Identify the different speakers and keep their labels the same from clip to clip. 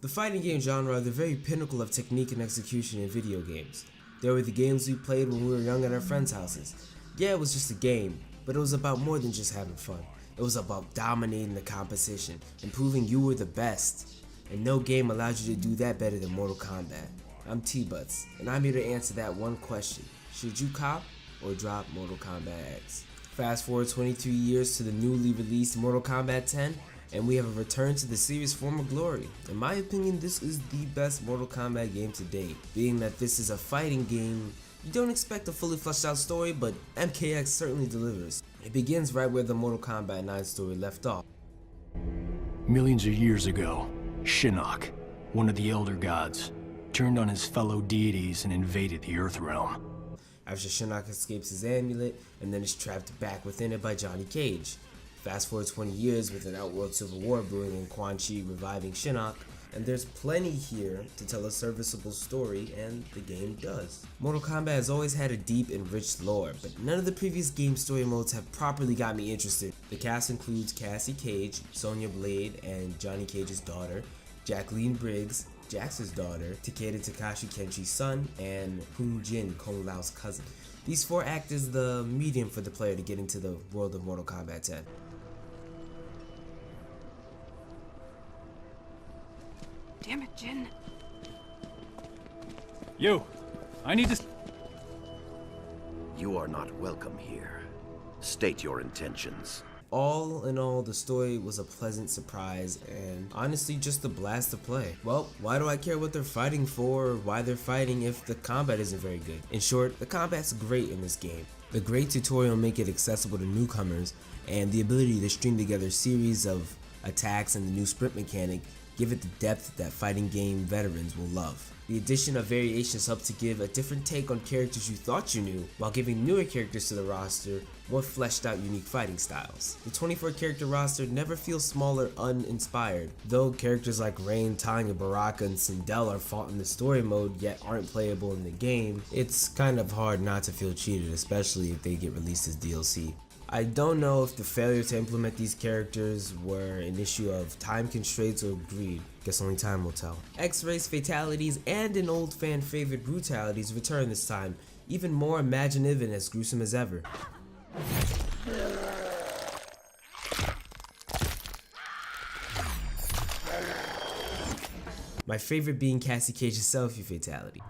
Speaker 1: The fighting game genre are the very pinnacle of technique and execution in video games. They were the games we played when we were young at our friends' houses. Yeah, it was just a game, but it was about more than just having fun. It was about dominating the competition and proving you were the best. And no game allowed you to do that better than Mortal Kombat. I'm T-Butts, and I'm here to answer that one question. Should you cop or drop Mortal Kombat X? Fast forward 23 years to the newly released Mortal Kombat 10, and we have a return to the series' former glory. In my opinion, this is the best Mortal Kombat game to date. Being that this is a fighting game, you don't expect a fully fleshed out story, but MKX certainly delivers. It begins right where the Mortal Kombat 9 story left off.
Speaker 2: Millions of years ago, Shinnok, one of the Elder Gods, turned on his fellow deities and invaded the Earth Realm.
Speaker 1: After Shinnok escapes his amulet and then is trapped back within it by Johnny Cage. Fast forward 20 years with an outworld civil war brewing and Quan Chi reviving Shinnok, and there's plenty here to tell a serviceable story, and the game does. Mortal Kombat has always had a deep and rich lore, but none of the previous game story modes have properly got me interested. The cast includes Cassie Cage, Sonya Blade and Johnny Cage's daughter, Jacqueline Briggs, Jax's daughter, Takeda Takashi Kenchi's son, and Hun Jin, Kung Lao's cousin. These four act as the medium for the player to get into the world of Mortal Kombat 10.
Speaker 3: Damn it, Jin.
Speaker 2: You! I need to...
Speaker 4: You are not welcome here. State your intentions.
Speaker 1: All in all, the story was a pleasant surprise and honestly just a blast to play. Well, why do I care what they're fighting for or why they're fighting if the combat isn't very good? In short, the combat's great in this game. The great tutorial make it accessible to newcomers, and the ability to string together a series of attacks and the new sprint mechanic give it the depth that fighting game veterans will love. The addition of variations help to give a different take on characters you thought you knew, while giving newer characters to the roster more fleshed out unique fighting styles. The 24 character roster never feels small or uninspired. Though characters like Rain, Tanya, Baraka, and Sindel are fought in the story mode yet aren't playable in the game, it's kind of hard not to feel cheated, especially if they get released as DLC. I don't know if the failure to implement these characters were an issue of time constraints or greed. Guess only time will tell. X-rays, fatalities, and an old fan favorite brutalities return this time, even more imaginative and as gruesome as ever. My favorite being Cassie Cage's selfie fatality.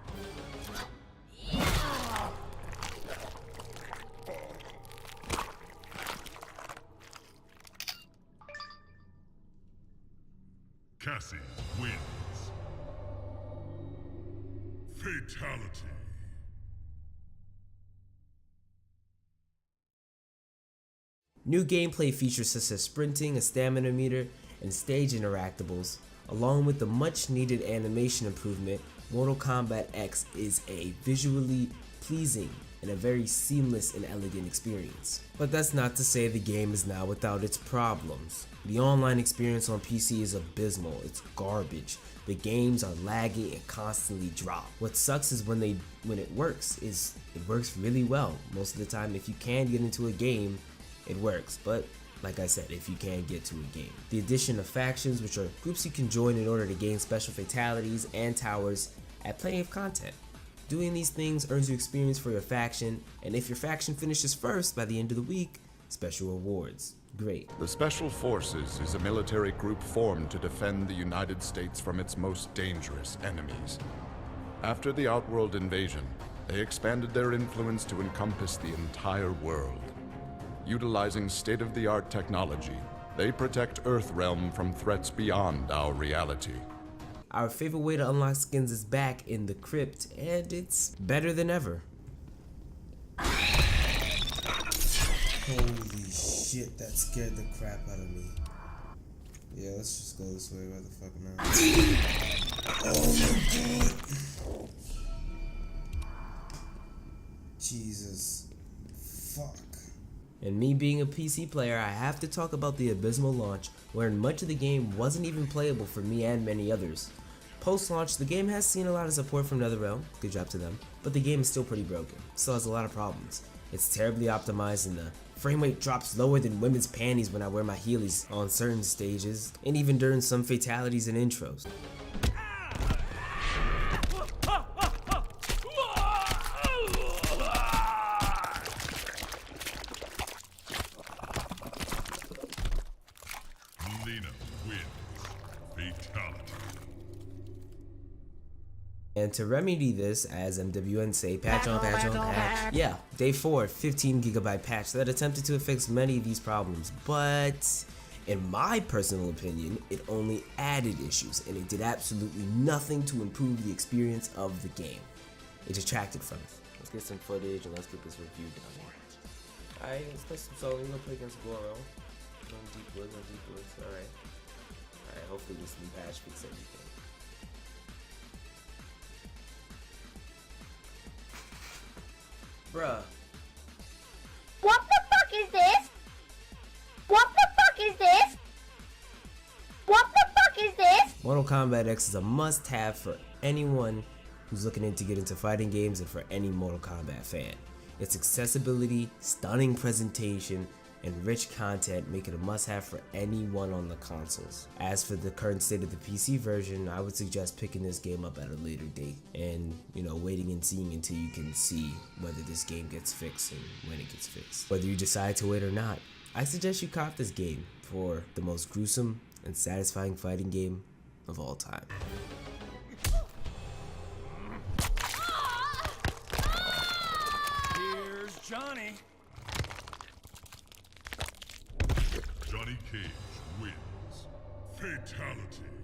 Speaker 5: Cassie wins. Fatality.
Speaker 1: New gameplay features such as sprinting, a stamina meter, and stage interactables, along with the much needed animation improvement. Mortal Kombat X is a visually pleasing and a very seamless and elegant experience. But that's not to say the game is not without its problems. The online experience on PC is abysmal, it's garbage. The games are laggy and constantly drop. What sucks is when it works, it works really well. Most of the time, if you can get into a game, it works. But like I said, if you can get to a game. The addition of factions, which are groups you can join in order to gain special fatalities and towers, add plenty of content. Doing these things earns you experience for your faction, and if your faction finishes first by the end of the week, special rewards. Great.
Speaker 6: The Special Forces is a military group formed to defend the United States from its most dangerous enemies. After the Outworld invasion, they expanded their influence to encompass the entire world. Utilizing state-of-the-art technology, they protect Earthrealm from threats beyond our reality.
Speaker 1: Our favorite way to unlock skins is back in the crypt, and it's better than ever. Holy shit, that scared the crap out of me. Yeah, let's just go this way, where the fuck am I? Oh my god! Jesus. Fuck. And me being a PC player, I have to talk about the abysmal launch, wherein much of the game wasn't even playable for me and many others. Post-launch, the game has seen a lot of support from NetherRealm, good job to them, but the game is still pretty broken, still has a lot of problems. It's terribly optimized and the frame rate drops lower than women's panties when I wear my heelys on certain stages, and even during some fatalities and intros.
Speaker 5: Fatality.
Speaker 1: And to remedy this, as MWN say, patch on patch. Yeah, day 4, 15GB patch that attempted to fix many of these problems, but in my personal opinion, it only added issues and it did absolutely nothing to improve the experience of the game. It detracted from it. Let's get some footage and let's get this review done. Alright, let's play some solo. We're gonna play against Goro. No deep woods. Alright. Alright, hopefully this new patch fix everything. Bruh.
Speaker 7: What the fuck is this? What the fuck is this? What the fuck is this?
Speaker 1: Mortal Kombat X is a must-have for anyone who's looking to get into fighting games and for any Mortal Kombat fan. Its accessibility, stunning presentation, and rich content make it a must-have for anyone on the consoles. As for the current state of the PC version, I would suggest picking this game up at a later date and, waiting and seeing until you can see whether this game gets fixed and when it gets fixed. Whether you decide to wait or not, I suggest you cop this game for the most gruesome and satisfying fighting game of all time.
Speaker 2: Here's Johnny.
Speaker 5: Johnny Cage wins. Fatality.